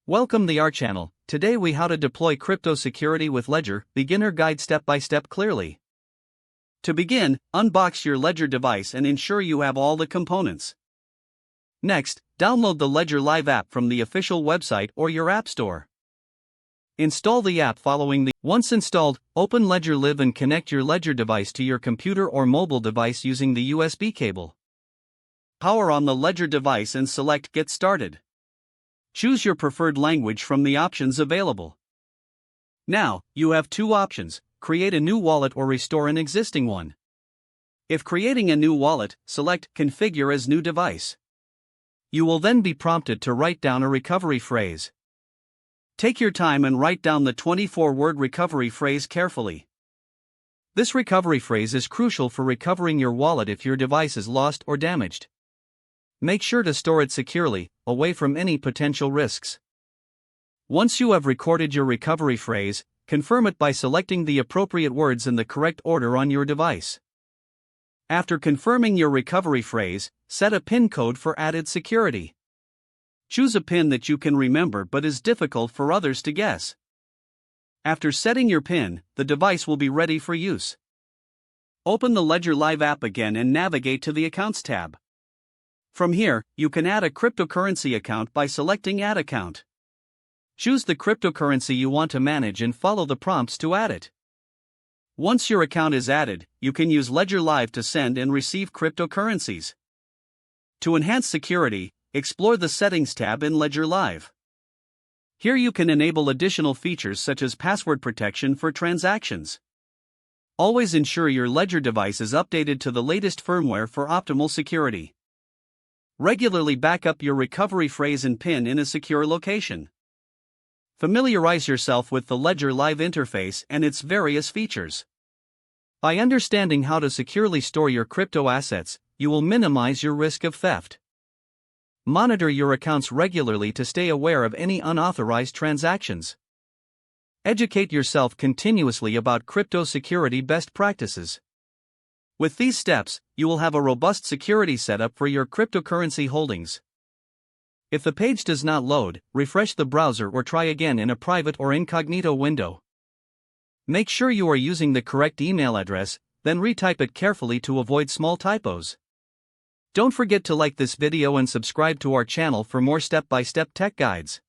Welcome to our channel. Today we how to deploy crypto security with Ledger, beginner guide step by step clearly. To begin, unbox your Ledger device and ensure you have all the components. Next, download the Ledger Live app from the official website or your app store. Install the app following the. Once installed, open Ledger Live and connect your Ledger device to your computer or mobile device using the USB cable. Power on the Ledger device and select Get Started. Choose your preferred language from the options available. Now, you have two options: create a new wallet or restore an existing one. If creating a new wallet, select Configure as New Device. You will then be prompted to write down a recovery phrase. Take your time and write down the 24-word recovery phrase carefully. This recovery phrase is crucial for recovering your wallet if your device is lost or damaged. Make sure to store it securely, away from any potential risks. Once you have recorded your recovery phrase, confirm it by selecting the appropriate words in the correct order on your device. After confirming your recovery phrase, set a PIN code for added security. Choose a PIN that you can remember but is difficult for others to guess. After setting your PIN, the device will be ready for use. Open the Ledger Live app again and navigate to the Accounts tab. From here, you can add a cryptocurrency account by selecting Add Account. Choose the cryptocurrency you want to manage and follow the prompts to add it. Once your account is added, you can use Ledger Live to send and receive cryptocurrencies. To enhance security, explore the Settings tab in Ledger Live. Here you can enable additional features such as password protection for transactions. Always ensure your Ledger device is updated to the latest firmware for optimal security. Regularly back up your recovery phrase and PIN in a secure location. Familiarize yourself with the Ledger Live interface and its various features. By understanding how to securely store your crypto assets, you will minimize your risk of theft. Monitor your accounts regularly to stay aware of any unauthorized transactions. Educate yourself continuously about crypto security best practices. With these steps, you will have a robust security setup for your cryptocurrency holdings. If the page does not load, refresh the browser or try again in a private or incognito window. Make sure you are using the correct email address, then retype it carefully to avoid small typos. Don't forget to like this video and subscribe to our channel for more step-by-step tech guides.